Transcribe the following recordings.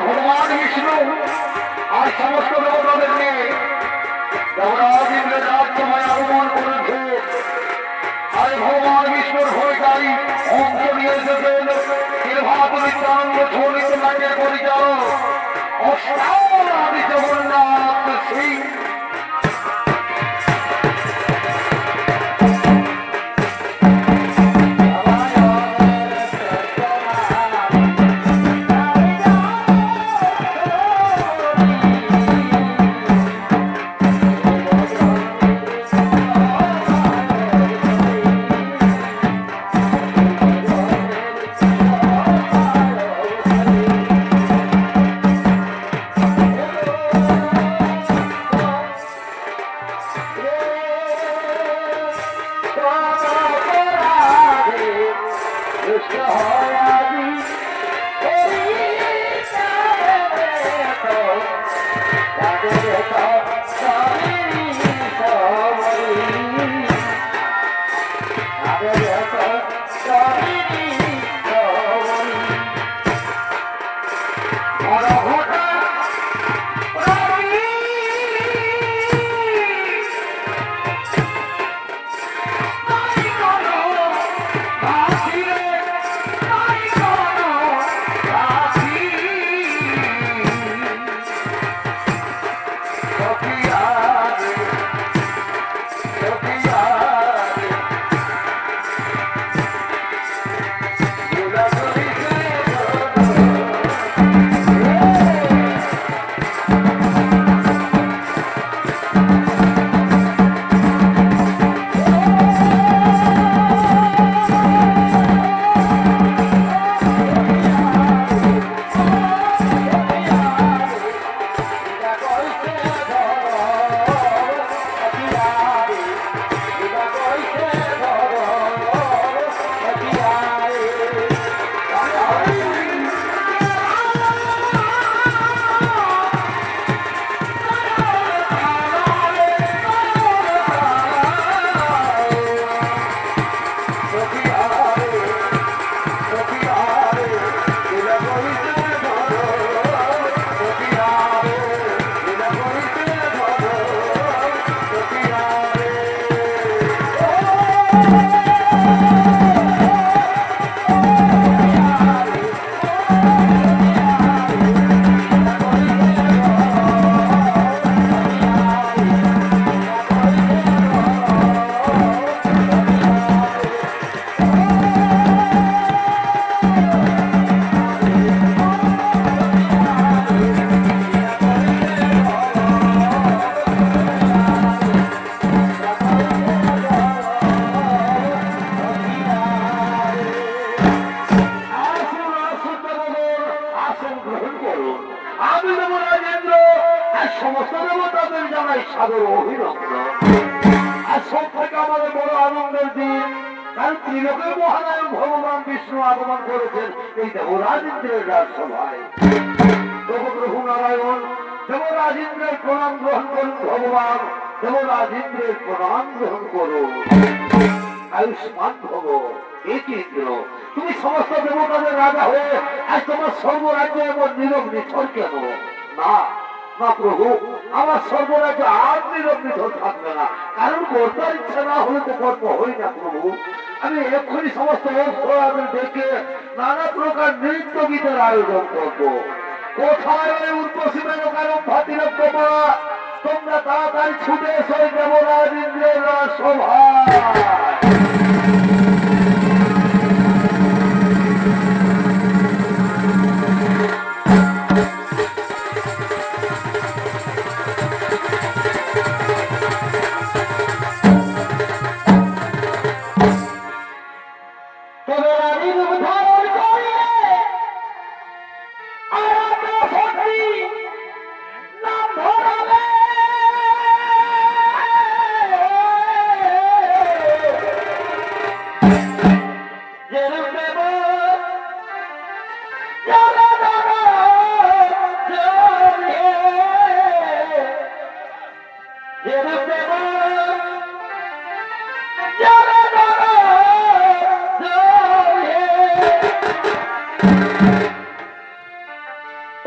ভগবান বিষ্ণু আর সমস্ত দেবতাদের নিয়ে দেবরাজ ইন্দ্রজাত সময় আগমন করেছে। আর ভগবান বিষ্ণুর ভূমিকায় অংশ নিয়ে এসেছেন নির্ভাত নিত্যানন্দ ছড়িত নাটের পরিচালক অষ্টাদি জগন্নাথ সিং। সমস্ত দেবতাদের জানাই সাদর অভিনন্দন। আর সব থেকে আমাদের বড় আনন্দের দিন, কারণ ত্রিলোকের মহানায়ক ভগবান বিষ্ণু আগমন করেছেন এই দেবরাজ ইন্দ্রের রাজসভায়। দেবপ্রভু নারায়ণ দেবরাজ ইন্দ্রের প্রণাম গ্রহণ করুন। ভগবান দেবরাজ ইন্দ্রের প্রণাম গ্রহণ করুন। আয়ুষ্মান ভব। ইন্দ্র, তুমি সমস্ত দেবতাদের রাজা হয়ে আজ তোমার সর্বরাজ্যে এমন নীরব নিথর কেন? না না প্রভু, আমার সর্বরাজ্য আর নীরব নিথর থাকবে না, কারণ কর্তার ইচ্ছা না হলে তো কর্ম হই না প্রভু। আমি এক্ষুনি সমস্ত অপরাধের ডেকে নানা প্রকার নৃত্য গীতের আয়োজন করবো। কোথায় ওই উর্বশী কারণ ভাতিরব তোমা, তোমরা তাড়াতাড়ি ছুটে এসো দেবরাজ ইন্দ্রের রাজসভায়।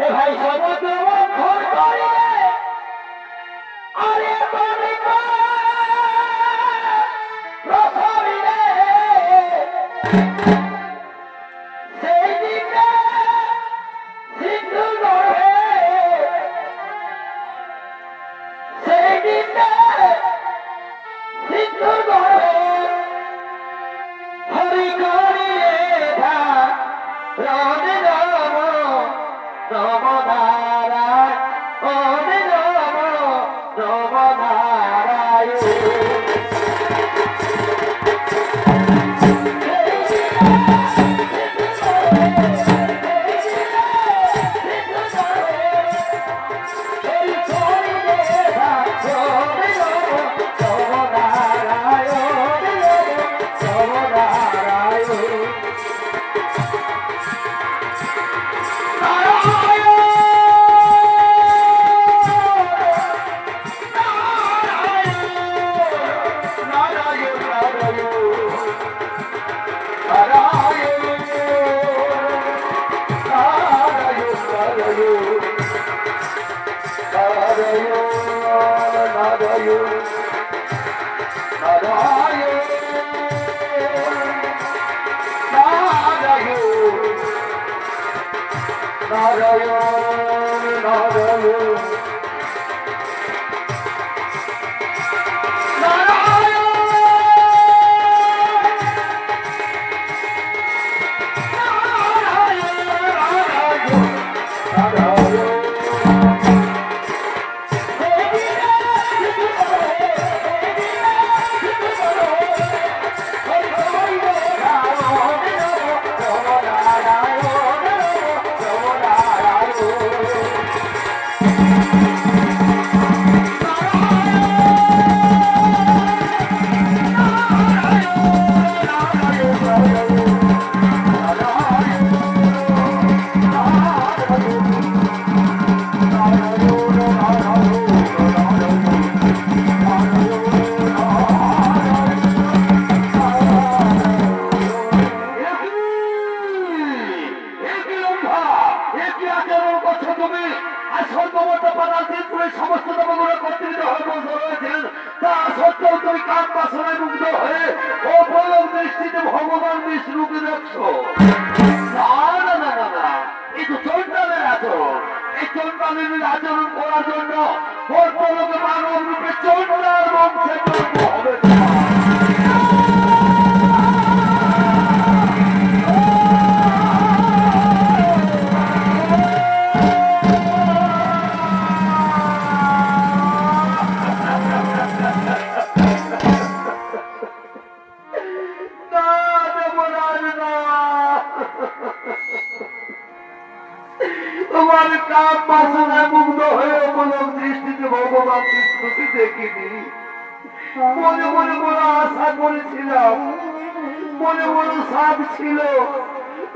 এ ভাই সমুদ্র মন্থন করিলে আরে বালিকা প্রথমিলে সেই দিনে সিন্ধু গর্ভে সেই দিনে সিন্ধু গর্ভে হরি করিলে ধা রাম রাম নম নারায়ণ ওম নম নম নারায়ণ ভগবান বিষ্ণুকে দেখছো? না না না না না, এই তো চন্ডালের আচরণ। এই চন্ডালের আচরণ করার জন্য বর্তমানে মানব রূপে চন্ডাল বংশে জন্ম হবে না। তোমার কাম বাসনায় মুগ্ধ হয়ে মনোর দৃষ্টিতে ভগবান বিষ্ণুকে দেখিনি। মনে মনে বড় আশা করেছিলাম, মনে বড় সাধ ছিল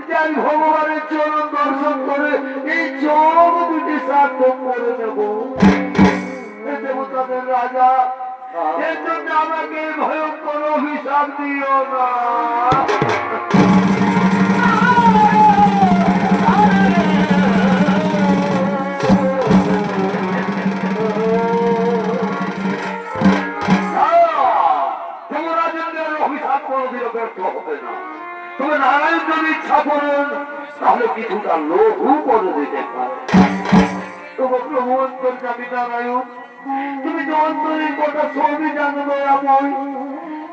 যে আমি ভগবানের চরণ দর্শন করে এই চোখ দুটি সার্থক করে নেব। দেবতাদের রাজা, এর জন্য আমাকে ভয়ঙ্কর অভিশাপ দিও না। তবে নারায়ণ যদি ইচ্ছা করেন তাহলে কিছুটা লঘু করে দিতে পারে। তবে প্রভু অন্তর্যামী নারায়ণ, তুমি তো অন্তরের কথা সবই জানো দয়াময়।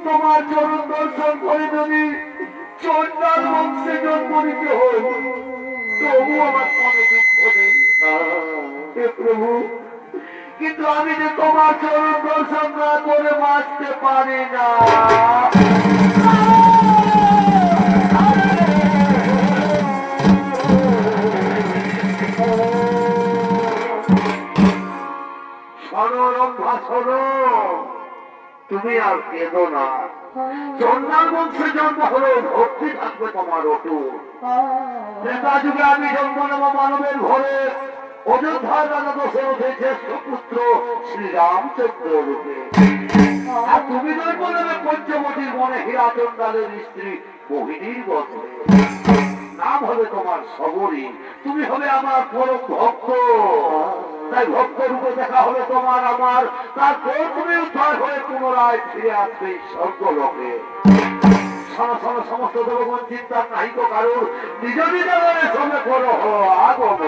তোমার চরণ দর্শন করে যদি চন্ডাল বংশে জন্ম নিতে হয় তবু আমার মনে দুঃখ নেই হে প্রভু। কিন্তু আমি যে তোমার চরণ দর্শন না করে বাঁচতে পারি না। তুমি আর কেঁদো না। চন্ডাল বংশে জন্ম হলো, ভক্তি থাকবে তোমার অটুট। ত্রেতা যুগে আমি জন্ম নেব মানবের ঘরে, অযোধ্যার রাজা দশরথের জ্যেষ্ঠ পুত্র শ্রীরামচন্দ্র রূপে। আর তুমি জন্ম নেবে পঞ্চবটির মনে হীরা চন্ডালের স্ত্রী মোহিনীর গর্ভে। নাম হবে তোমার সবরী, তুমি হবে আমার পরম ভক্ত। তাই ভক্ত রূপে দেখা হবে তোমার আমার, তারপর তুমি উদ্ধার হয়ে পুনরায় ফিরে আসবে স্বর্গলোকে। সমস্ত দেবগণ চিন্তা নাই তো কারণ নিজ নিজ মনে সঙ্গে করো আগম।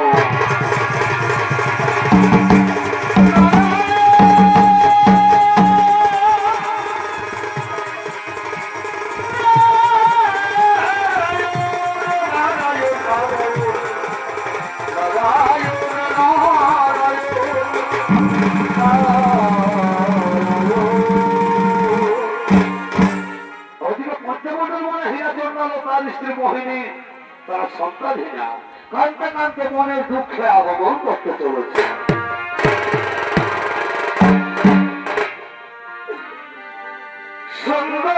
মোহিনী তারা সন্তানহীনা কাঁদতে কাঁদতে মনের দুঃখে আগমন করতে চলেছে। সুন্দর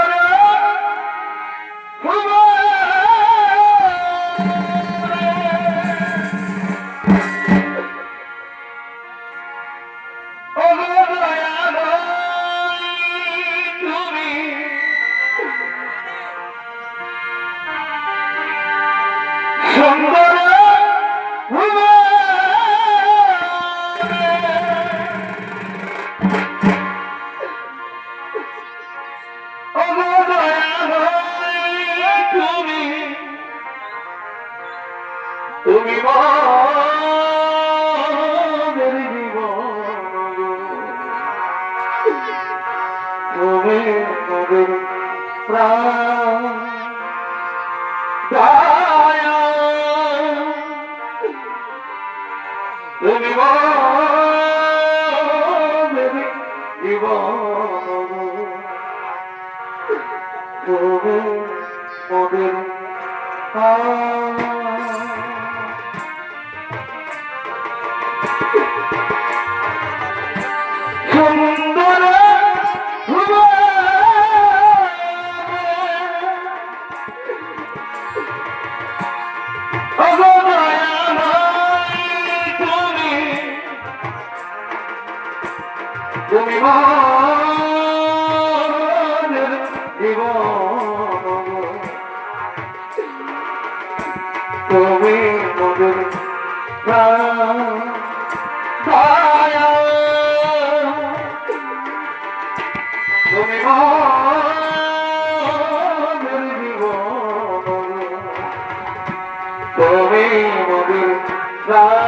তুমি মাদের জীবন, তুমি মোদের প্রাণ দয়া, তুমি মাদের জীবন, তুমি মোদের প্রাণ। সুন্দর তুমি মাদের জীবন, তুমি মোদের প্রাণ দয়া, তুমি মাদের জীবন, তুমি মোদের প্রাণ।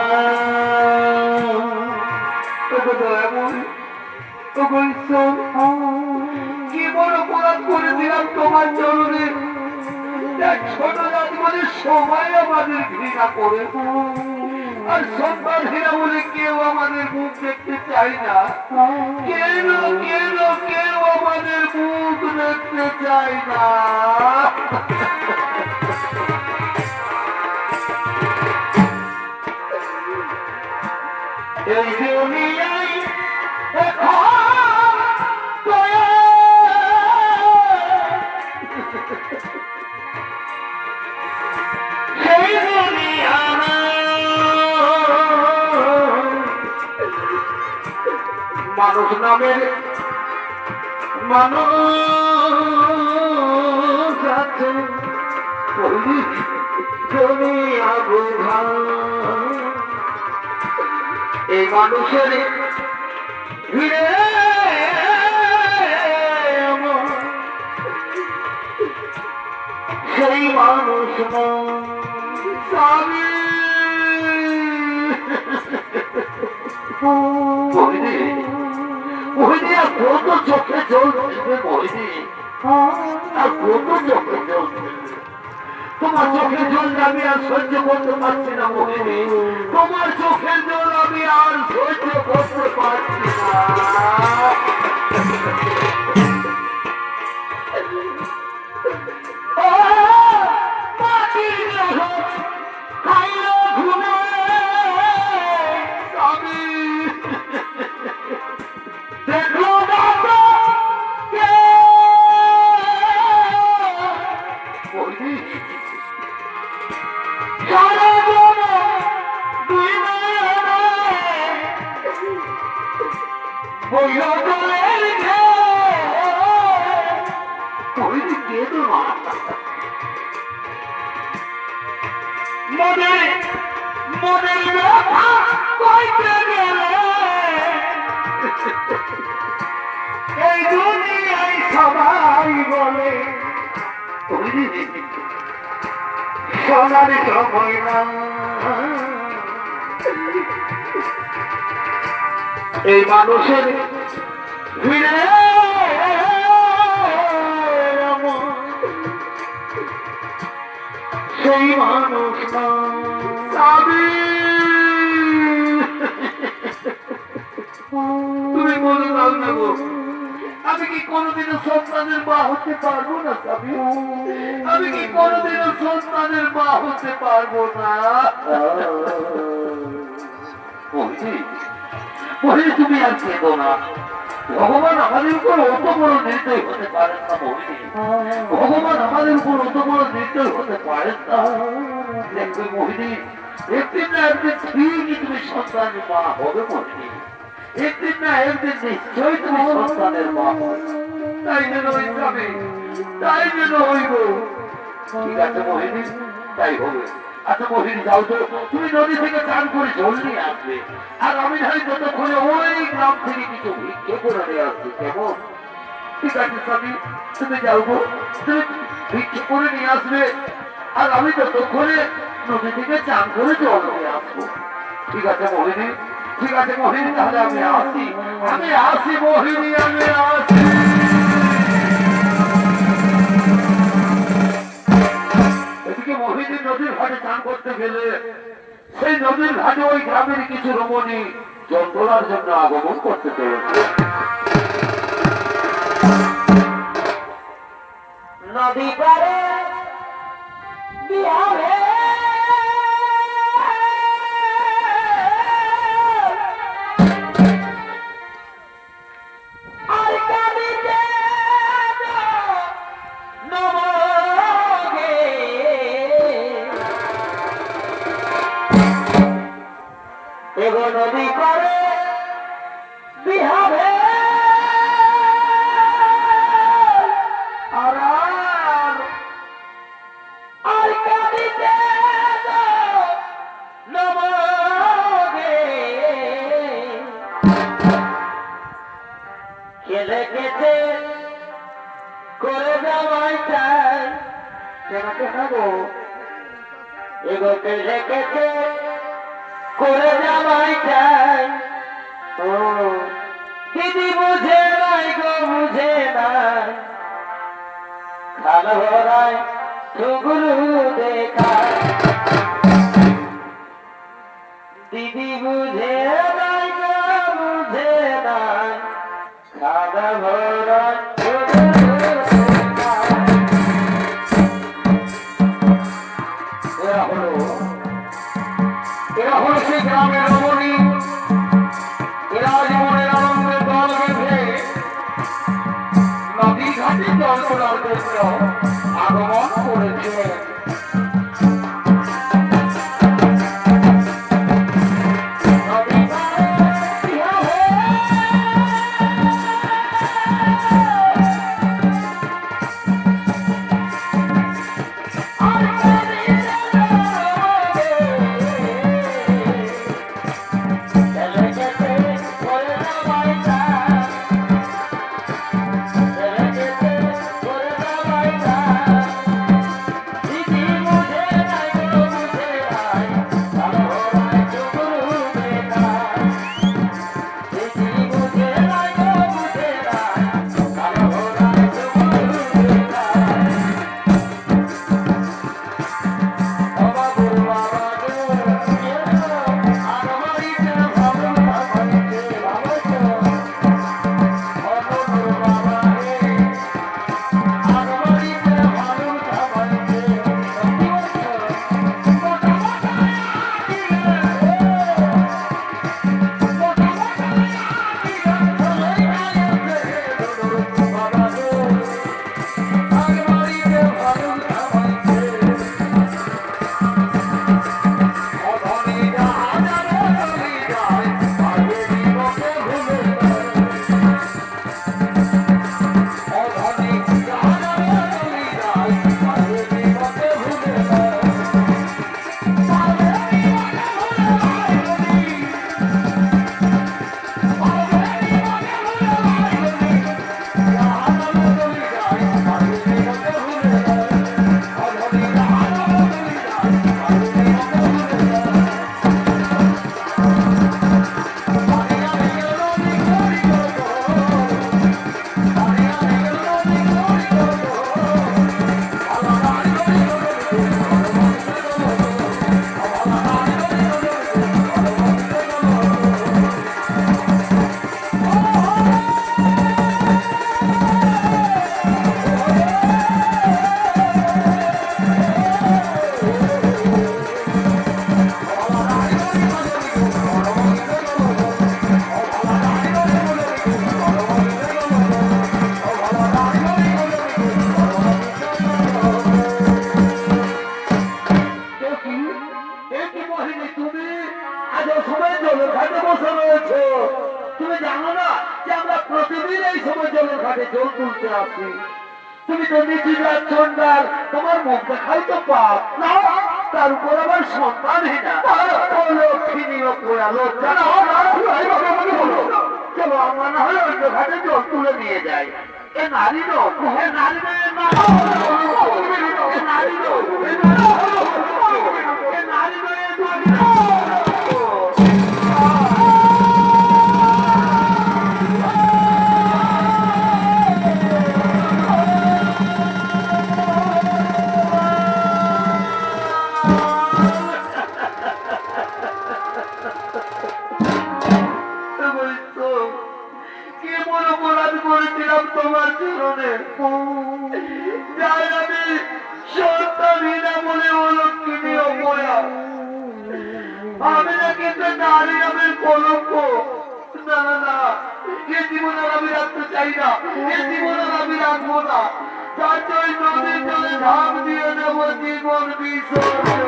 কি বড় অপরাধ করেছিলাম তোমার চরণে, ছোট জাতি বলে সবাই আমাদের ঘৃণা করে, আর সন্তানহীনা বলে কেউ আমাদের মুখ দেখতে চায় না। কেন কেন কেউ আমাদের মুখ দেখতে চায় না? এই দুনিয়ায় সেই দুনিয়া মানুষ নামের মানুষ আছে, দুনিয়া বোঝা এই মানুষের ভিড়ে সেই মানুষ স্বামী মোহিনী আর কত চোখে জল উঠবে মোহিনী, আর কত চোখে জল, তোমার চোখের জল আমি আর সহ্য করতে পারছি না মোহিনী, তোমার চোখের জল আমি আর সহ্য করতে পারছি না। মনে মনের ব্যথা কইতে গেলে এই দুনিয়ায় সবাই বলে সোনার সময় না এই মানুষের ভিড়ে সেই মানুষ না তুমি বলে দাও না গো আমি কি কোনোদিনও সন্তানের মা হতে পারবো না স্বামী আমি কি কোনোদিনও সন্তানের মা হতে পারবো না তুমি আর কেঁদো না ভগবান আমাদের উপর অত বড় নির্দয় হতে পারেন না মোহিনী ভগবান আমাদের উপর অত বড় নির্দয় হতে পারেন না দেখবে মোহিনী একদিন না একদিন ঠিকই তুমি সন্তানের মা হবে মোহিনী একদিন না একদিন নিশ্চয়ই তুমি সন্তানের মা হবে তাই যেন যাবে তাই যেন হইব ঠিক আছে মোহিনী তাই হবে আচ্ছা মোহিনী যাও তো তুমি নদী থেকে চান করে জল নিয়ে আসবে আর আমি নয় যতক্ষণে ওই গ্রাম থেকে কিছু ভিক্ষে করে নিয়ে আসছি কেমন ঠিক আছে স্বামী তুমি যাও গো তুমি ভিক্ষে করে নিয়ে আসবে আর আমি ততক্ষণে নদী থেকে চান করে জল নিয়ে আসবো ঠিক আছে মোহিনী ঠিক আছে মোহিনী তাহলে আমি আসি মোহিনী আমি আসি এদিকে মোহিনী নদীর ঘাটে চান করতে গেলে সেই নদীর ঘাটে ওই গ্রামের কিছু রমণী জল তোলার জন্য আগমন করতে চলেছে নদী পারে বিহারে নদী করে বিহারে আর কাঁদিতে নমগে খেলে খেতে করে যাওয়াই চাই কেনাকে খাবো এগো খেলে খেতে করে যাওয়াই চাই ও দিদি বুঝে নাই গো বুঝে নাই খালো ভরায় টুগুলু দেখায় দিদি বুঝে নাই গো বুঝে নাই খালো ভরায় এরা হলো সেই গ্রামের রমণী এরা জীবনের আনন্দে দল বেঁধে নদী ঘাটে জল তোলার জন্য আগমন করেছে জলের ঘাটে বসে রয়েছে। তুমি জানো না যে আমরা প্রতিদিন এই সময় জলের ঘাটে জল তুলতে আসি? তুমি তো নিচে যাচ্ছ না, তোমার মুখ দেখাই তো পাপ না, তার উপর আবার সন্তানহীনা। লক্ষ্মী পোড়ালো, চলো আমরা না হলে অন্য ঘাটে জল তুলে নিয়ে যাই। এ নারী লোক, এ নারী নারী লোক, তোমার চরণে যাই আমি সন্তানহীনা বলে অলক্ষিনী অপয়া। আমি না কিন্তু নারী নামের কলঙ্ক। না না না, এ জীবন আমি রাখতে চাই না, এ জীবন আমি রাখবো না। তার জন্য নদীর জলে ধাপ দিয়ে দেব জীবন বিসর্জন।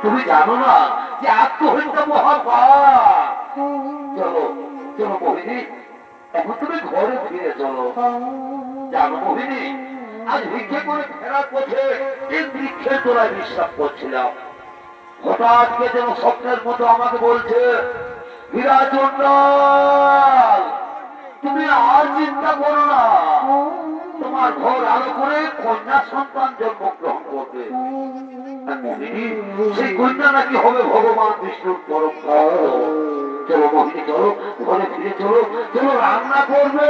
তুমি জানো না যে আত্মহত্যা মহাপাপ? চলো চলো মোহিনী, এখন তুমি ঘরে ফিরে চলো। জানো মোহিনী, আজ ভিক্ষে করে ফেরার পথে এই বৃক্ষের তোলায় বিশ্বাস করছিলাম। হঠাৎ কে যেন স্বপ্নের মতো আমাকে বলছে, হীরাচন্দ্র তুমি আর চিন্তা করো না, তোমার ঘর আলো করে কন্যা সন্তান জন্মগ্রহণ করবে। সেই কন্যা নাকি হবে ভগবান বিষ্ণুর পরম ভক্ত। চলো মোহিনী, চলো ঘরে ফিরে চলো, চলো রান্না করবে।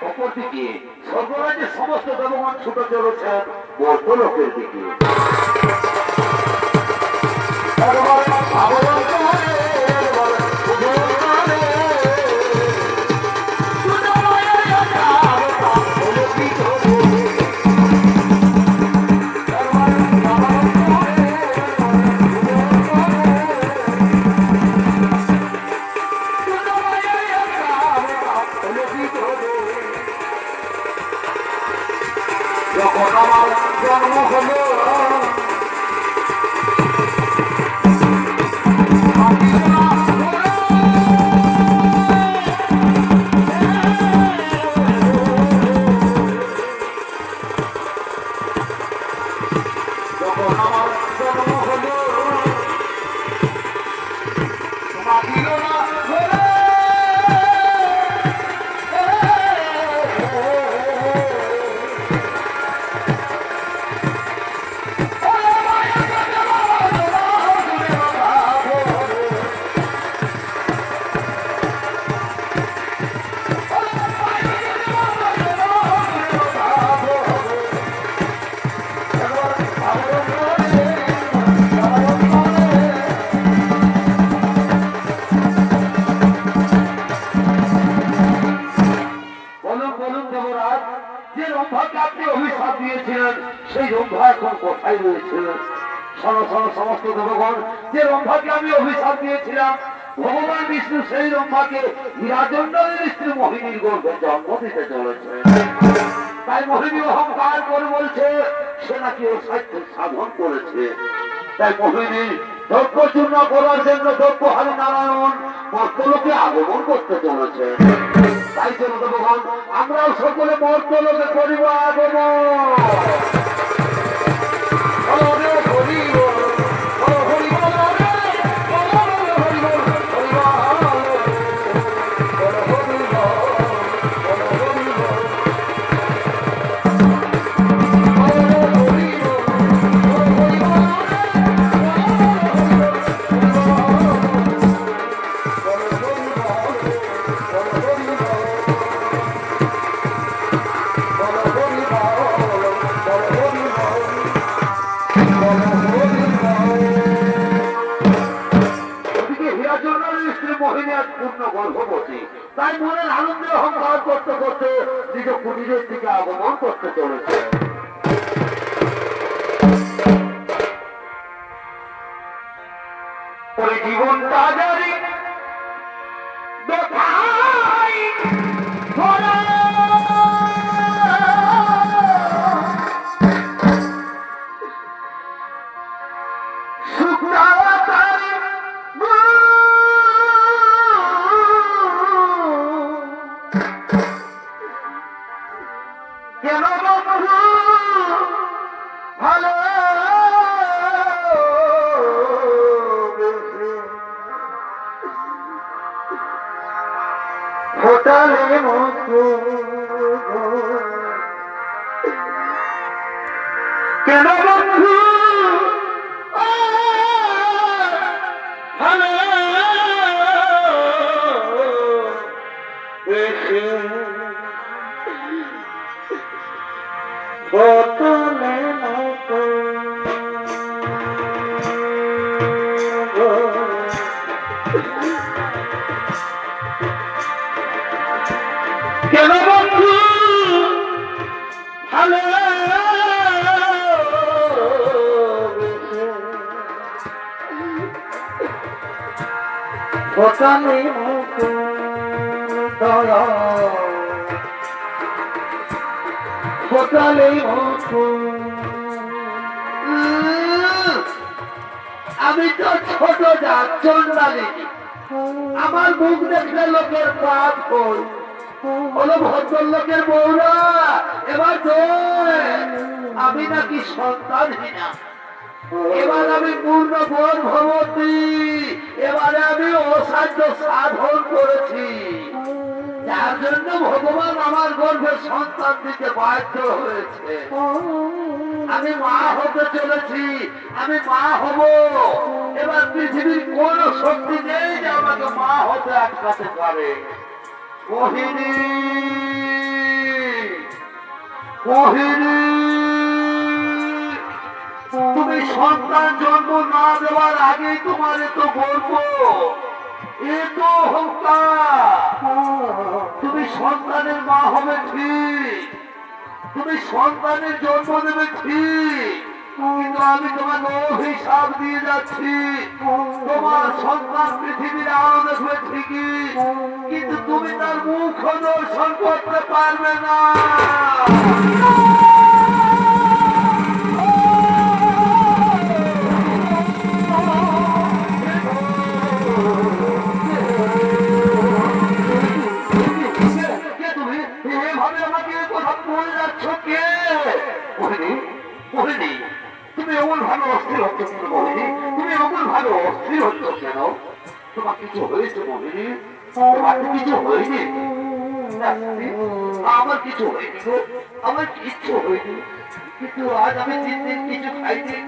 অপরদিকে স্বর্গরাজ্যের সমস্ত দেবগণ ছুটে চলেছে মর্ত্যলোকের দিকে। যখন আমার জন্ম হলো সেই রম্ভা এখন কোথায় রয়েছে? সমস্ত দেবগণ, যে রম্ভাকে আমি অভিশাপ দিয়েছিলাম, ভগবান বিষ্ণু সেই রম্ভাকে হীরাচন্দ্রের স্ত্রী মোহিনীর গর্ভে জন্ম দিতে চলেছে। তাই মোহিনী অহংকার করে বলছে সে নাকি ওর সাহিত্য সাধন করেছে। তাই মোহিনী দ্রব্য চূর্ণ করার জন্য দ্রব্যহারী নারায়ণ মর্ত্যলোকে আগমন করতে চলেছে। তাই জন্য দেবগণ, আমরাও সকলে মর্ত্যলোকে করিব আগমন। তাই মনের আনন্দে অহংকার করতে করতে নিজ কুটিরের দিকে আগমন করতে চলেছে। কেন বন্ধু ভালো দেখে বোতলে মতো কেন বন্ধু ভালো বোতলে মতো দয়া বোতলে মতো আমি তো ছোট চন্ডালি আমার মুখ দেখলে লোকের পাপ কই হলো ভদ্রলোকের বউরা এবার আমি নাকি সন্তানহীনা এবার আমি পূর্ণ গর্ভবতী এবারে আমি অসাধ্য সাধন করেছি যার জন্য ভগবান আমার গর্ভে সন্তান দিতে বাধ্য হয়েছে আমি মা হতে চলেছি আমি মা হব এবার পৃথিবীর কোন শক্তি নেই যে আমাকে মা হতে আটকাতে পারে মোহিনী মোহিনী তুমি সন্তান জন্ম না দেওয়ার আগেই তোমার এত গর্ব এত অহংকার তুমি সন্তানের মা হবে ঠিক তুমি সন্তানের জন্ম দেবে ঠিক কিন্তু আমি তোমাকে অভিশাপ দিয়ে যাচ্ছি তোমার সন্তান পৃথিবীর আলো দেখবে ঠিকই কিন্তু তুমি তার মুখ দর্শন করতে পারবে না তুমি এমন ভালো অস্থির হচ্ছ কেন মোহিনী তুমি এমন ভালো অস্থির হচ্ছ কেন তোমার কিছু হয়েছে মোহিনী তোমার কিছু হয়নি আমার কিছু হয়নি গো আমার কিচ্ছু হয়নি কিন্তু আজ আমি 3 দিন কিছু খাইনি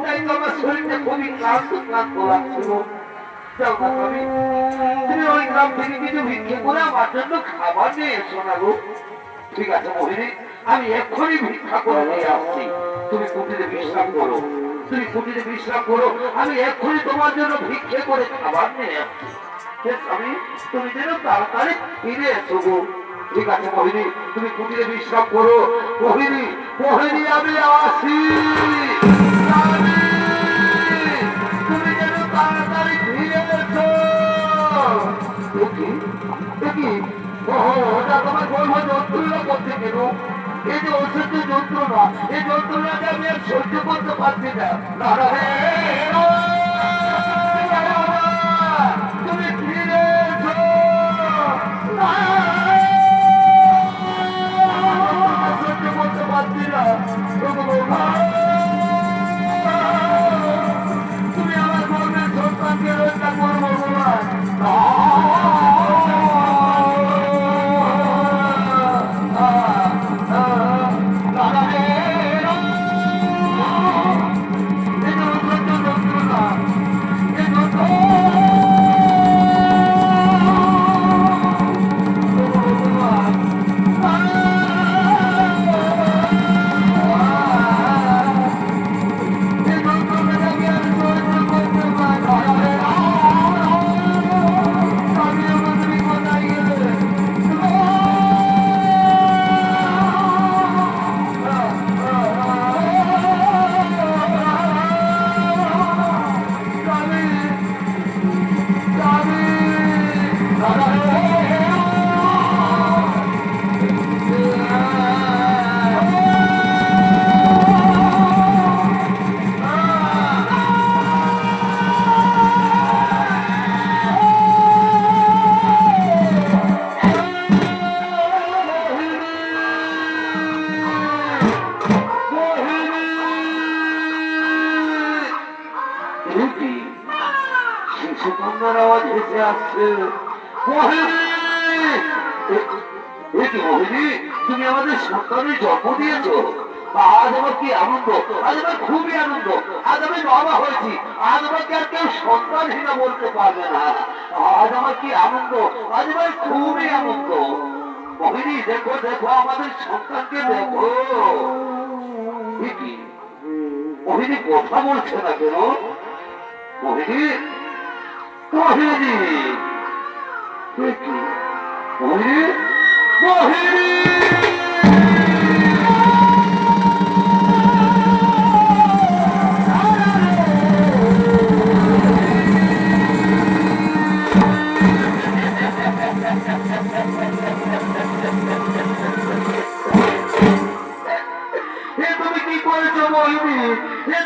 তাই তো আমার শরীরটা খুবই ক্লান্ত ক্লান্ত লাগছিল তুমি ওই গ্রাম থেকে কিছু ভিক্ষে করে আমার জন্য খাবার নিয়ে এসো না গো ঠিক আছে মোহিনী আমি এক্ষুনি ভিক্ষা করে নিয়ে আসছি তুমি কুটিরে বিশ্রাম করো তুমি কুটিরে বিশ্রাম করো আমি এক্ষুনি তোমার জন্য ভিক্ষে করে খাবার নিয়ে আসছি আমি তুমি যেন তাড়াতাড়ি ফিরে এসো গো ঠিক আছে মোহিনী তুমি কুটিরে বিশ্রাম করো মোহিনী মোহিনী আমি আসি তুমি যেন তাড়াতাড়ি ফিরে এসো দেখি ওটা তোমার গর্ভ যন্ত্রণা করতে কেন এই যে অসহ্য যন্ত্রণা এই যন্ত্রণাকে আমি আর সহ্য করতে পারছি না তুমি ফিরে এসো সহ্য করতে পারছি না তুমি আমার গর্বের সন্তানকে রক্ষা করবো মোহিনী তুমি আমাদের সন্তানের জন্ম দিয়েছো আজ আমার কি আনন্দ, আজ আমার খুবই আনন্দ। আজ আমি বাবা হয়েছি, আজ আমাকে আর কেউ সন্তানহীনা বলতে পারবে না। আজ আমার কি আনন্দ, আজ আমার খুবই আনন্দ। মোহিনী দেখো দেখো আমাদের সন্তানকে দেখো। কি মোহিনী কথা বলছে না কেন? মোহিনী মোহিনী মোহিনী মোহিনী তুমি কি করেছো মোহিনী?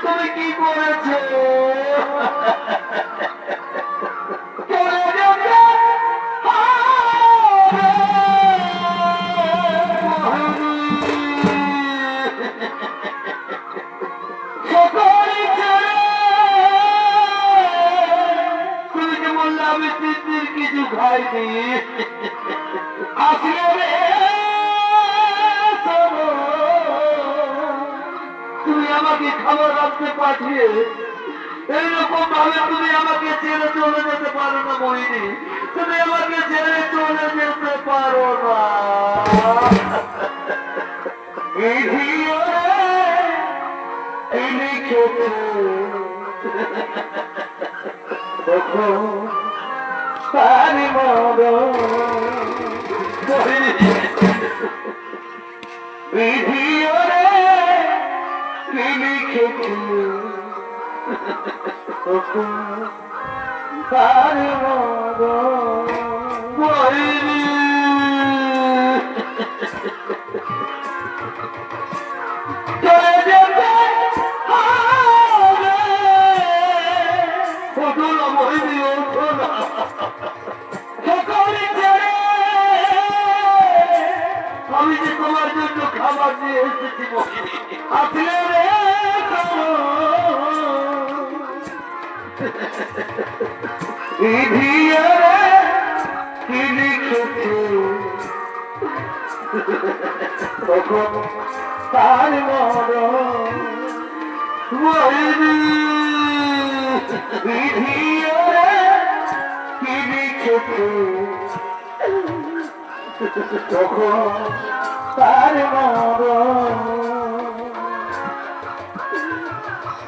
তুমি কি করেছো? তুমি যে বললে আমি তিন কিছু খাইনি, আসলে তুমি আমাকে খাবার রাখতে পাঠিয়ে এইরকম ভাবে তুমি আমাকে ছেড়ে চলে যেতে পারো না মোহিনী। তুমি আমাকে ছেড়ে চলে যেতে পারো না। দেখো পারি বিধিওরে কি লিখেছি পারি চলে যেতে ওঠো না মোহিনী, ওঠো না। আমি যে তোমার জন্য খাবার নিয়ে এসেছি মোহিনী, আসলে রে বিধিওরে কি লিখেছে তখন তার মোহিনী। বিধিওরে কি লিখেছে তখন তার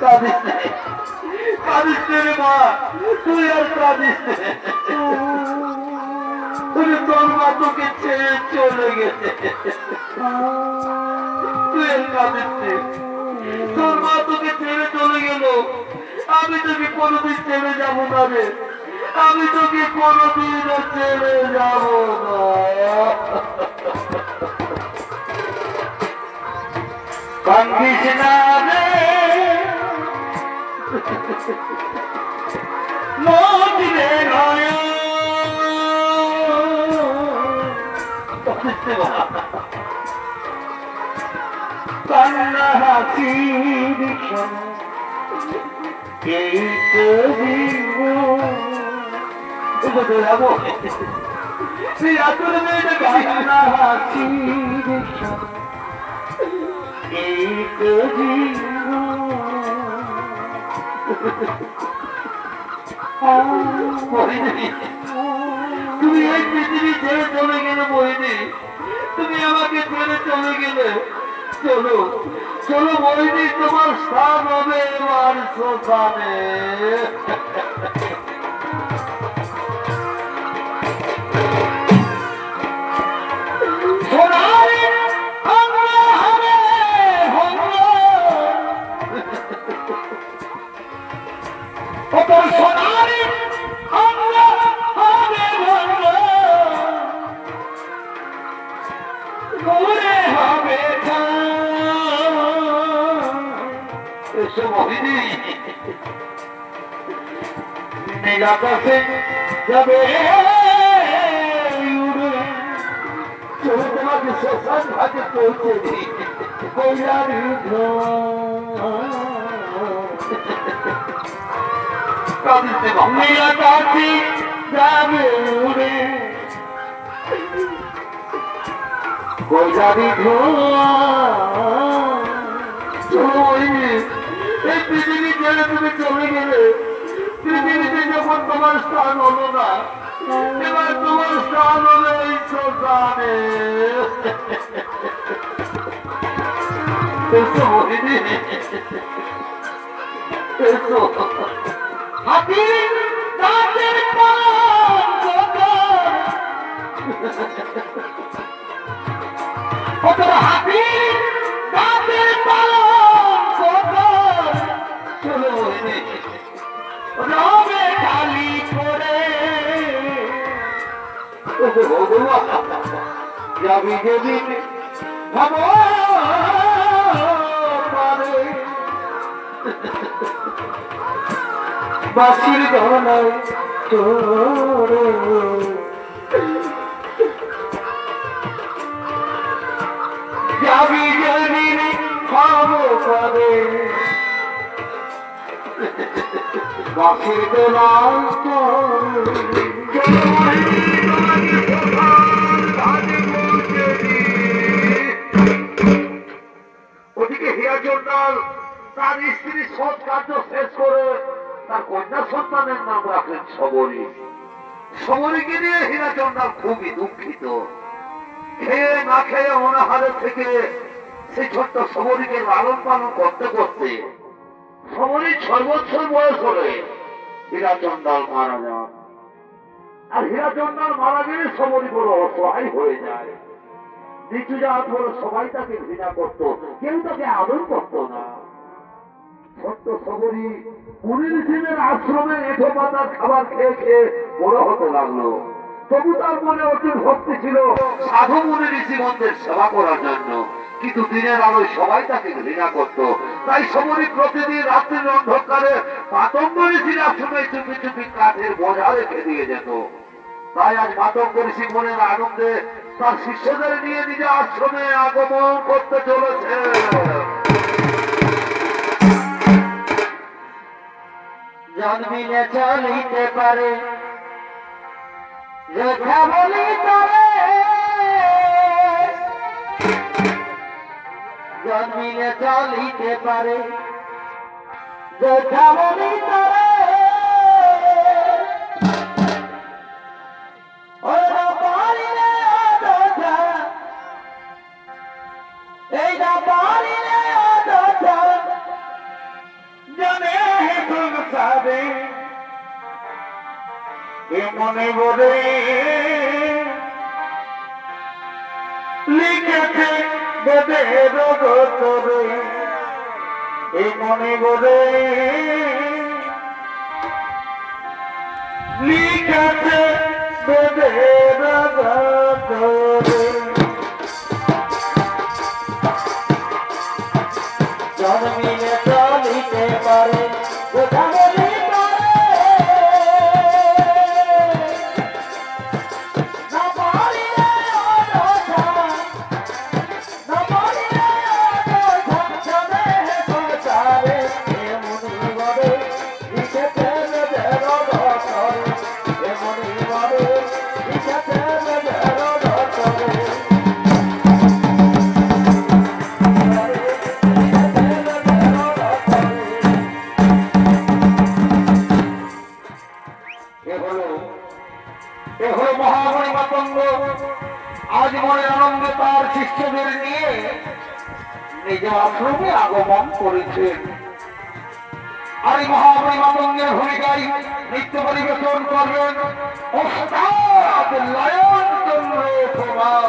কাঁদিস কাঁদিস রে মা, তুই আর কাঁদিস। তোর মা তোকে ছেড়ে চলে গেছে, তুই আর কাঁদিস। তোর মা তোকে ছেড়ে চলে গেল, আমি তোকে কোনোদিন ছেড়ে যাবো না রে, আমি তোকে কোনোদিন ছেড়ে যাবো না। কান্দিস না রে মজিরে নয়, কান্না হাসি এই তো যাবো তুই আসলে মেয়েটা কান্না হাসি এই তো তুমি এই পৃথিবী ছেড়ে চলে গেলে মোহিনী, তুমি আমাকে ছেড়ে চলে গেলে। চলো চলো মোহিনী, তোমার স্থান হবে এবার শ্মশানে। নীলাকাশে যাবে তোমাকে শ্মশান ঘাটে পৌঁছে দিই। নীলাকাশে যাবে উড়ে কৈলারি ধোয়া চলো ওইনি, এই পৃথিবী ছেড়ে তুমি চলে গেলে পৃথিবীতে যখন তোমার স্থান হলো না, এবার তোমার স্থান হলো এই শ্মশানে। এসো মোহিনী, এসো। হাতির দাঁতের পালন কোথায়? হাতির দাঁতের পালন কোথায়? চলো মোহিনী, রবে খালি করে ভগবান যাবি যেদিন ভাব পারে বাসির ধনায় চোরে যাবি যেদিন ভাব পারে বাসির ধনায় ওদিকে হিয়া জন্ডাল তার স্ত্রীর সৎ কার্য শেষ করে তার কন্যা সন্তানের নাম রাখলেন সবরী। সবরীকে নিয়ে হীরা জন্ডাল খুবই দুঃখিত। খেয়ে না খেয়ে অনাহারে থেকে সেই ছোট্ট সবরীকে লালন পালন করতে করতে সবরীর 6 বছর বয়স হলে হীরা জন্ডাল মারা যান। আর হীরা জন্ডাল মারা গেলে সবরী বড় অসহায় হয়ে যায়। নিচু যাওয়ার পরে সবাই তাকে ঘৃণা করত, কেউ তাকে আদর করত না। ছোট্ট সবরী মুনি ঋষিদের আশ্রমে এঁঠো পাতার খাবার খেয়ে খেয়ে বড় হতে লাগলো। তবু তার মনে অতি ভক্তি ছিল সাধু মুনি ঋষিগণদের সেবা করার জন্য, কিন্তু দিনের আলোয় সবাই তাকে ঘৃণা করত। তাই সবরী প্রতিদিন রাত্রির অন্ধকারে মাতঙ্গ ঋষির আশ্রমে চুপি চুপি কাঠের বোঝা রেখে দিয়ে যেত। তাই আজ মাতঙ্গ ঋষি মনের আনন্দে তার শিষ্যদের নিয়ে নিজে আশ্রমে আগমন করতে চলেছে। জন্মিলে চলিতে পারে রেখা বলি তারে, জন্মিলে চলিতে পারে রেখা বলি তারে। মনে বলে লিখেছে বেদের গোতরে, এ মনে বলে লিখেছে বেদের গোতরে। জন্মিলে চলিতে পারে কোথা বলি শিষ্যদের নিয়ে নিজের আশ্রমে আগমন করেছেন। আর এই মহাবলী মাতঙ্গের ভূমিকায় নৃত্য পরিবেশন করবেন ওস্তাদ লায়ন চন্দ্র কুমার।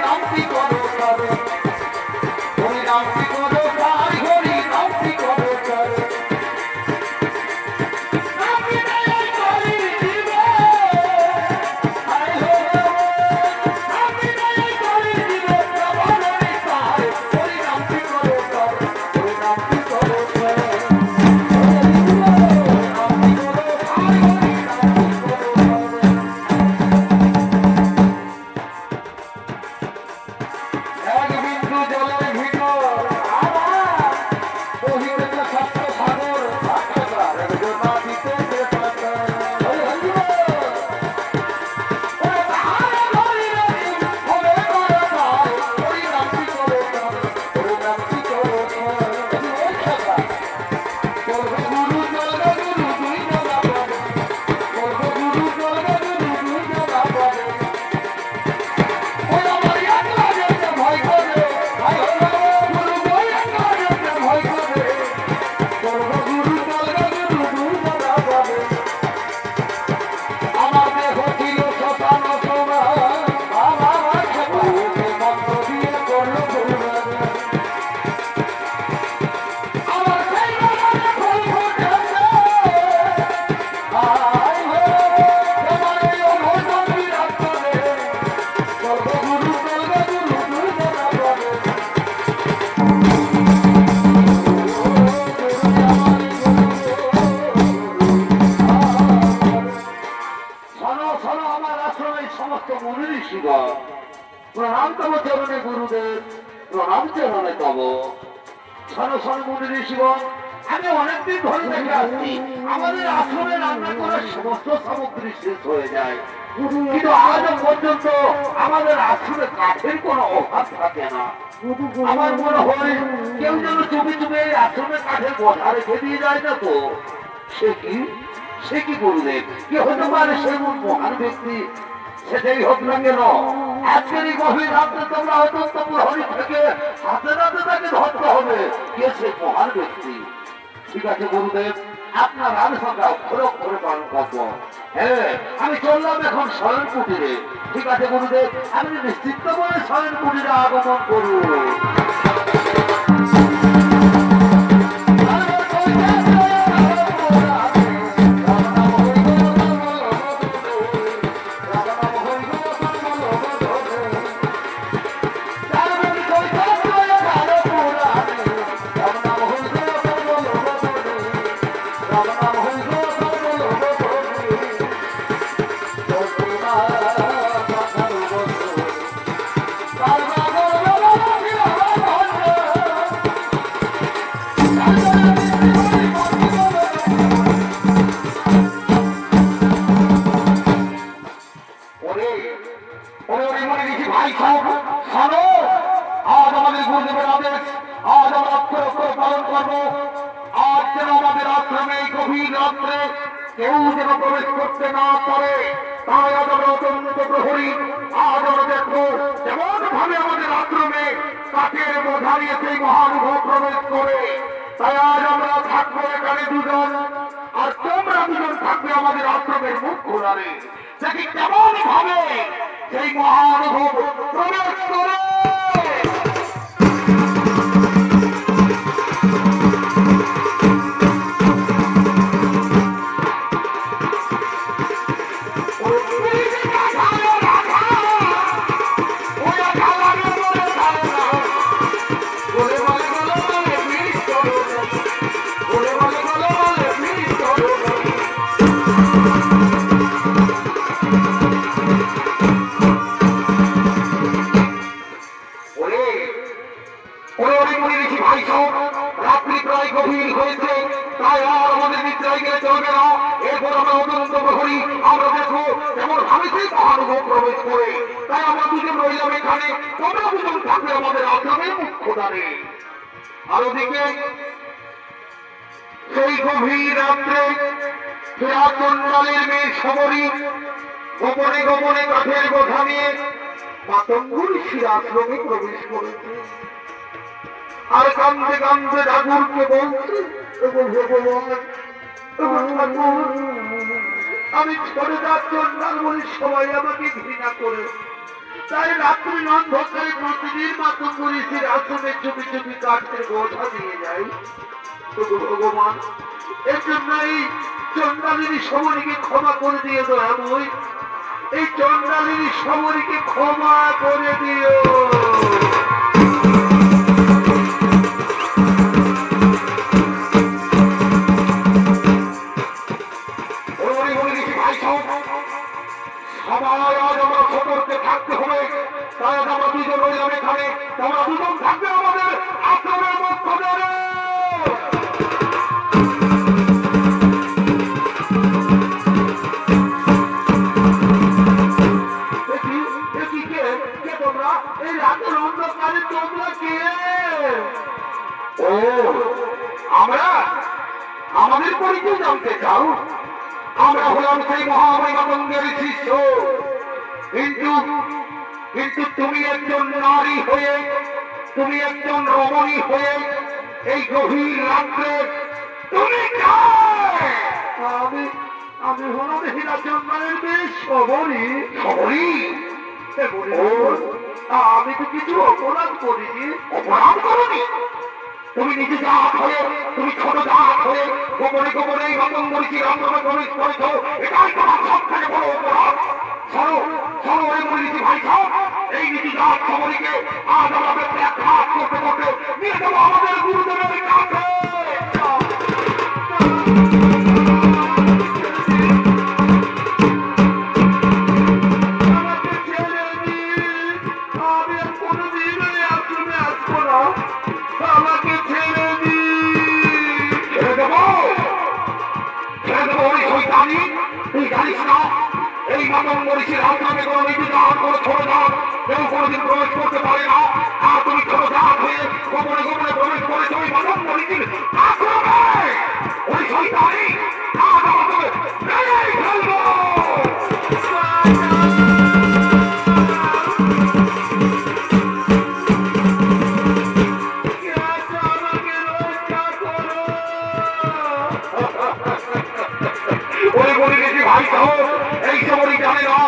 নামটি প্রণাম জানালে তব সনসন মুনি ঋষিগণ, আমি অনেকদিন ধরে দেখে আসছি আমাদের আশ্রমে রান্না করার সমস্ত সামগ্রী শেষ হয়ে যায়, কিন্তু আজও পর্যন্ত আমাদের আশ্রমে কাঠের কোনো অভাব থাকে না। আমার মনে হয় কেউ যেন চুপি চুপি এই আশ্রমে কাঠের বোঝা রেখে দিয়ে যায় না তো। সে কি গুরুদেব, কি হতে পারে সে মহান ব্যক্তি? সেটাই হোক না কেন, আজকের এই গভীর রাত্রে তোমরা অত্যন্ত প্রহরী থেকে হাতে নাতে তাকে ধরতে হবে। কে সে মহান ব্যক্তি? ঠিক আছে গুরুদেব, আপনার আলোচনা অক্ষরে অক্ষরে পালন করবো। হ্যাঁ, আমি চললাম এখন শয়ন কুটিরে। ঠিক আছে গুরুদেব, আপনি নিশ্চিত বলে শয়ন কুটিরে আগমন করুন। কেউ যেন প্রবেশ করতে না পারে, তাই আজ আমরা অত্যন্ত প্রহরী। আজ আমরা দেখবো যেমন ভাবে আমাদের আশ্রমে কাঠের বোঝা নিয়ে সেই মহানুভব প্রবেশ করে। তাই আজ আমরা থাকবো এখানে দুজন, আর তোমরা দুজন থাকবে আমাদের আশ্রমের মুখ খোলারে। দেখি কেমন ভাবে সেই মহানুভব প্রবেশ করে। সেই গভীর রাত্রে চন্ডালের মেয়ে সমরী গোপনে গোপনে কাঠের বোঝা নিয়ে মাতঙ্গুর আশ্রমে প্রবেশ করেছে। আর কান্দে কান্দে ঠাকুরকে বলছে, আমি ছোট চন্ডাল বলে সবাই আমাকে ঘৃণা করে, তাই রাত্রি অন্ধকারে প্রতিদিন মাতঙ্গুর আশ্রমে চুপি চুপি কাঠের বোঝা নিয়ে যাই। ভগবান, এর জন্য এই চন্ডালিনী সমরীকে ক্ষমা করে দিয়ে দয়াময়, এই চন্ডালিনী সমরীকে ক্ষমা করে দিও। সবাই আজ আমরা সতর্কে থাকতে হবে। তাই আজ আমরা দুজন রইলাম এখানে, তোমরা দুজন থাকবে আমাদের আশ্রমের মধ্য ধরে। আমাদের পরিচয় জানতে চাও? আমরা হলাম সেই মহামানন্দের শিষ্য, কিন্তু তুমি একজন নারী হয়ে, তুমি একজন রমণী হয়ে এই গভীর রাত্রে তুমি আমি হলাম হীরাচন্দ্রের মেয়ে সমরী। সমরী, আমি তো কিছু অপরাধ করিনি। অপরাধ করনি? তুমি নিজে জাত হয়ে, তুমি ছোট জাত হয়ে গোপনে গোপনে এই মাতঙ্গুর আন্দোলনে প্রবেশ করেছ, এটাই তোমার সব থেকে বড় অপরাধ। ভাই সাহেব, এই নীতি জাত সমরীকে আজ আমাদের প্রত্যাঘাত করতে করতে নিয়ে যাবো আমাদের গুরুদেবের কাছে। আমাকে ছেড়ে দিন, আমি আর কোনোদিন এই আশ্রমে আসবো না। তুই জানিস না এই মাতঙ্গ ঋষির আশ্রমে কোনো নির্বিধান কোনো ছোট জাত কেউ কোনোদিন প্রবেশ করতে পারে না। আর তুমি ছোট জাত হয়ে গোপনে গোপনে প্রবেশ করেছো ওই মাতঙ্গ ঋষির আশ্রমে। ওই শয়তানি আজ আমাকে মেরেই ফেলবো। ওই বলি গেছি ভাই সাহস এই সবরই জানে না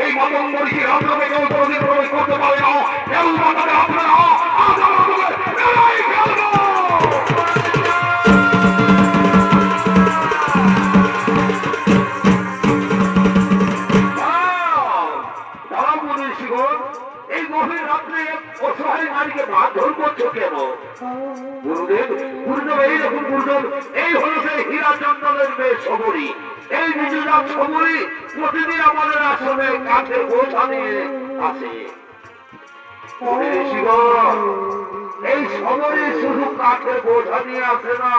এই মাতঙ্গ ঋষির আশ্রমে কেউ কোনোদিন প্রবেশ করতে পারে না। কেউ মাতাতে আসবে না। আজ আমাকে মেরেই ফেলবো। এই গভীর রাত্রে অসহায় নারীকে মারধর করছো কেন? গুরুদেব গুরুদেব এই রকম গুরুদেব এই হলো সেই হীরা চন্দনের মেয়ে সবরী। এই নিজেরা সবরী প্রতিদিন আমাদের আশ্রমে কাছে বোঝা নিয়ে আসে। এই সবরী শুধু কাঠের বোঝা নিয়ে আসে না,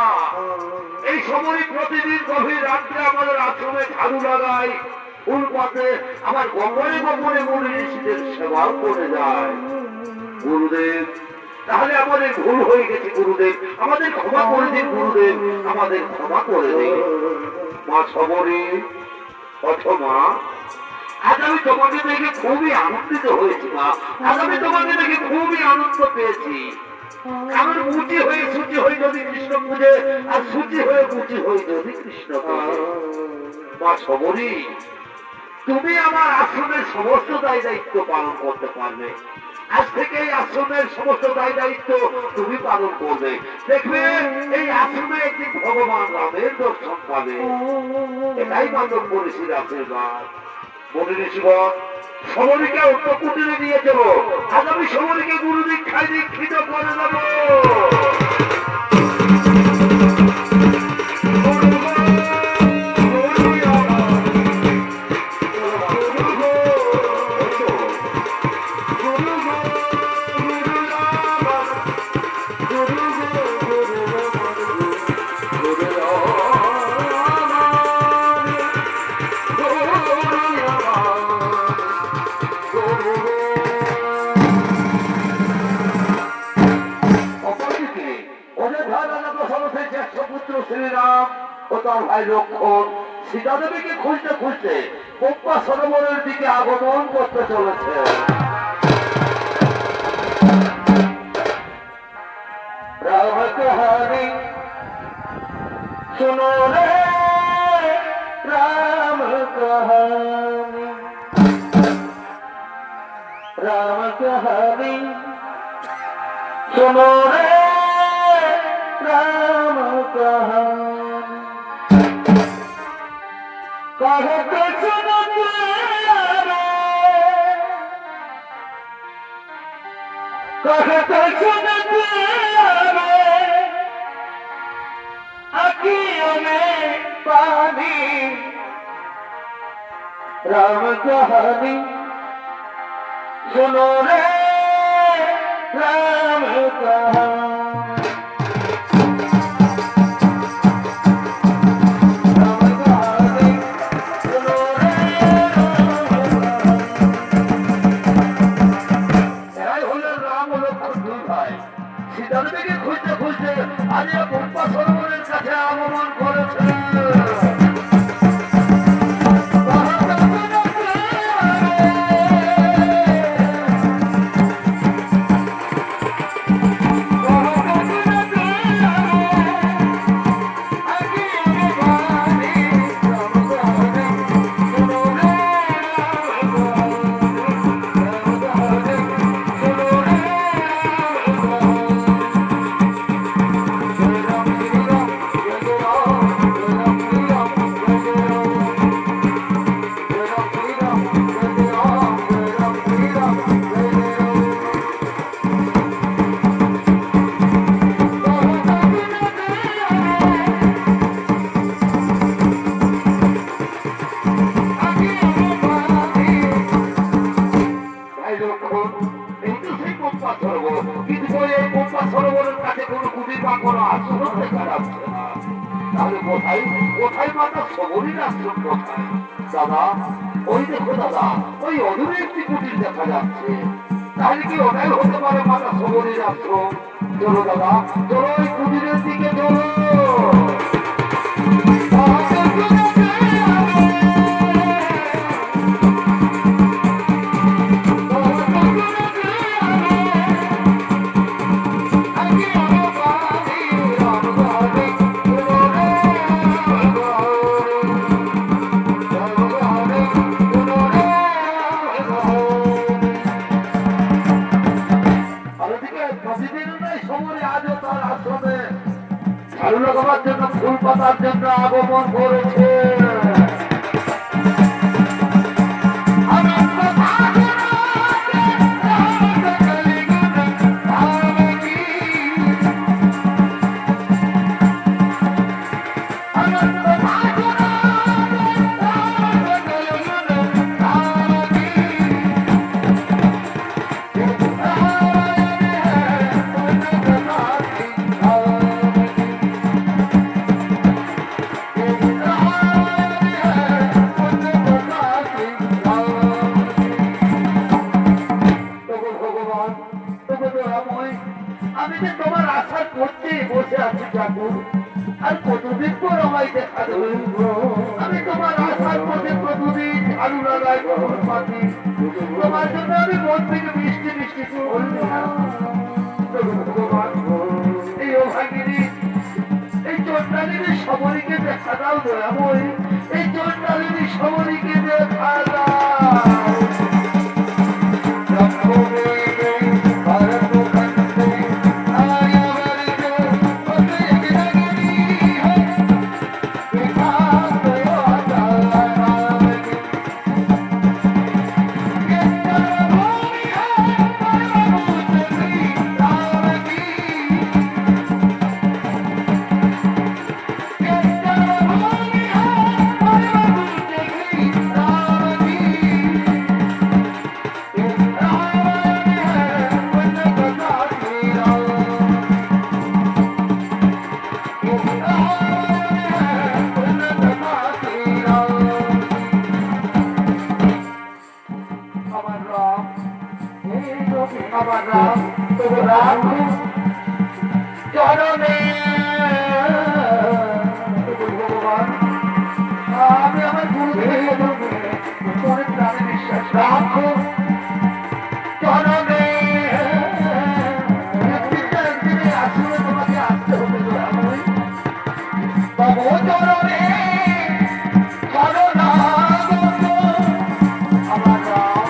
এই সবরী প্রতিদিন গভীর রাত্রে আমাদের আশ্রমে ঝাড়ু লাগায়, ফুল পাতে, আমার গোপনে গোপনে মনে ঋষিদের সেবাও করে যায়। গুরুদেব তাহলে আমাদের ভুল হয়ে গেছে গুরুদেব, আমাদের ক্ষমা করে দিন গুরুদেব, আমাদের ক্ষমা করে দিন। মা সবরী অথবা আজ আমি তোমাকে দেখে খুবই আনন্দিত হয়েছি মা, আজ আমি তোমাকে দেখে খুবই আনন্দ পেয়েছি। কারণ মুচি হয়ে সূচি হয়ে যদি কৃষ্ণ পুজে আর সূচি হয়ে মুচি হয়ে যদি কৃষ্ণ পুজে। মা সবরী তুমি আমার আশ্রমের সমস্ত দায় দায়িত্ব পালন করতে পারবে। আজ থেকে এই আশ্রমের সমস্ত দায় দায়িত্ব তুমি পালন করবে। দেখবে এই আশ্রমে একদিন ভগবান রামের দর্শন পাবে। এটাই মানব মনীষীর আশীর্বাদ। মনে ঋষিগণ সবরীকে অন্য কুটিরে নিয়ে যাবো। আজ আমি সবরীকে গুরু দীক্ষায় দীক্ষিত করে দেবো। ভাই লক্ষণ সীতা দেবীকে খুঁজতে খুঁজতে পম্পা সরোবরের দিকে আগমন করতে চলেছে। রাম কাহানি শোনো রে রাম কাহানি, রাম কাহানি শোনো রে রাম কাহানি। कहत सुनत आवे, कहत सुनत आवे, अखियों में पानी। राम कहानी सुनो रे राम कहानी। খুঁজতে খুঁজতে আজ পম্পা সরোবরের কাছে আগমন করেছে। কোথায় কোথায় মাতা সবরীর আশ্রম কোথায়? দাদা, ওই দেখো দাদা, ওই অদূরে একটি কুটির দেখা যাচ্ছে। তাহলে কি ওটাই হতে পারে মাতা সবরীর আশ্রম? চলো দাদা, চলো ওই কুটিরের দিকে চলো। ঝাড়ু লাগাবার জন্য ফুল পাতার জন্য আগমন করেছে। আমি যে তোমার আশা করতে বসে আছি ঠাকুর, আর কতদিন পর আমায় দেখা দেবে? আমি তোমার আশার পথে প্রতিদিন ঝাড়ু লাগাই, ফল পাতি। তোমার জন্য আমি মন থেকে মিষ্টি মিষ্টি বলবো না। ভগবান, এই অভাগিনী, এই চন্ডালিনী সবরীকে দেখা দাও দয়াময়ী, এই চন্ডালিনী সবরীকে দেখা দাও। আমার রাম, তবু রাম চরণে ভগবান, আমি আমার গুরুদেবের মনে প্রাণে বিশ্বাস রাখো। চরণে একদিনে আসলে তোমাকে আসতে হবে দয়াময়ী। তবু চরণে শরণাগত আমার রাম,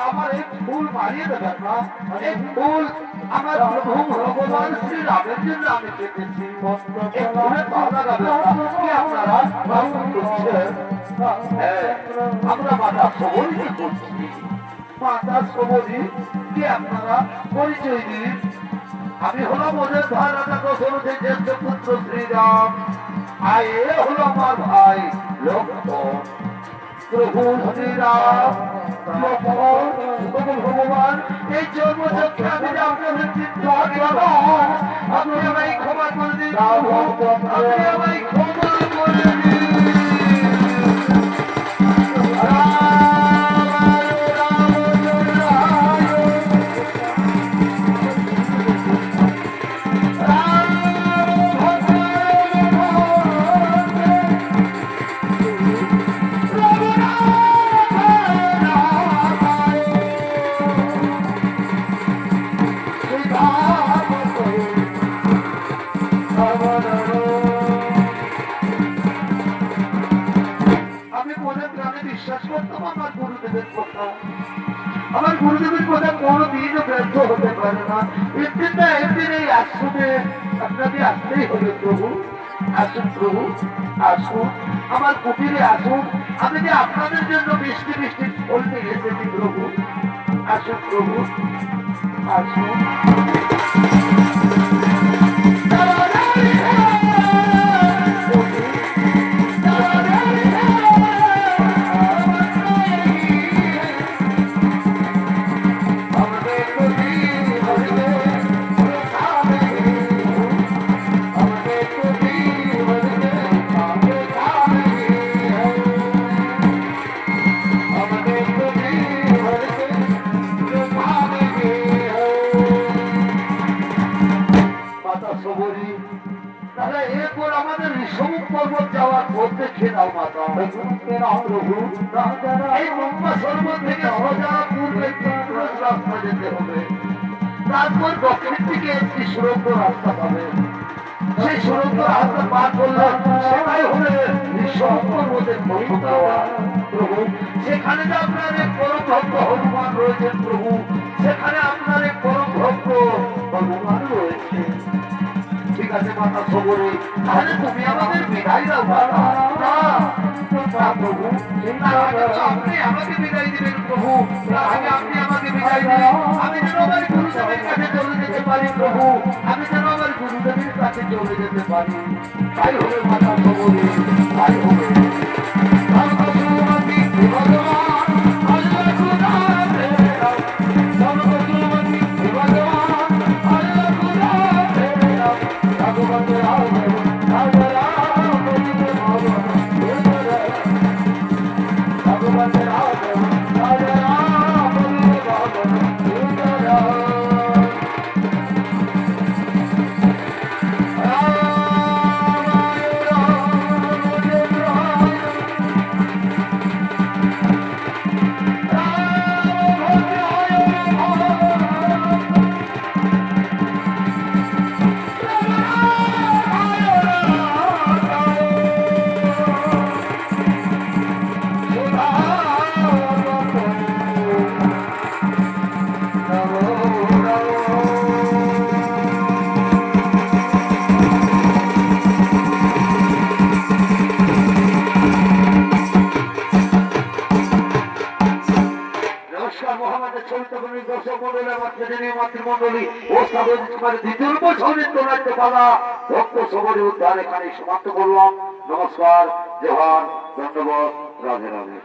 আমার এই ফুল মারিয়ে দেবেন না। এই ফুল আমার প্রভু ভগবান শ্রী রামের জন্য আমি কেটেছি। এই ফুলের ভালো লাগাবে কি আপনারা করছেন? হ্যাঁ, আমরা মাতা সবরীকে করছি। মাতা সবরী কি আপনারা পরিচয় দিন। আমি হলাম ওদের ভাই রাজা দশরথের জ্যেষ্ঠ পুত্র শ্রীরাম, আর এ হলো আমার ভাই লক্ষ্মণ। প্রভু শ্রীরাম ভগবান, এই জন্মচক্ষে আমি আপনাদের চিত্ত আপনি আমায় ক্ষমা করে দিন, আপনি আমায় ক্ষমা করে দিন। গুরুদেবের কথা, আমার গুরুদেবের কথা কোনোদিনও ব্যর্থ হতে পারে না। একদিন না একদিন এই আশ্রমে আপনাকে আসতেই হবে প্রভু। আসুন প্রভু, আসুন আমার কুটিরে আসুন। আমি যে আপনাদের জন্য বৃষ্টি বৃষ্টি ফল নিয়ে এসেছি প্রভু। আসুন প্রভু, আসুন। তাহলে এরপর আমাদের ঋষমুখ পর্বত যাওয়ার পথ দেখিয়ে দাও মাতা। প্রভু, এই ব্রহ্মা সরোবর থেকে সোজা পূর্বে রাস্তা যেতে হবে, তারপর দক্ষিণ দিকে একটি সুরঙ্গ রাস্তা পাবে। সেই সুরঙ্গ রাস্তা পার করলে সেটাই হবে ঋষমুখ পর্বতের প্রথম দ্বার। প্রভু, সেখানে যে আপনার এক পরম ভক্ত হনুমান রয়েছেন প্রভু, সেখানে আপনার এক পরম ভক্ত হনুমান রয়েছে। ঠিক আছে মাতা সবরে, তাহলে তুমি আমাদের বিদায় দাও মাতা। না প্রভু, আপনি আমাকে বিদায় দিবেন প্রভু। আপনি আমাকে বিদায় দিবেন, আমি যেন আমার গুরুদেবের কাছে চলে যেতে পারি প্রভু। আমি যেন আমার গুরুদেবের কাছে চলে যেতে পারি। তাই হবে মাতা সবরে, তাই হবে। সমাপ্ত করলাম। নমস্কার, জোহার, ধন্যবাদ, রাধে রাধে।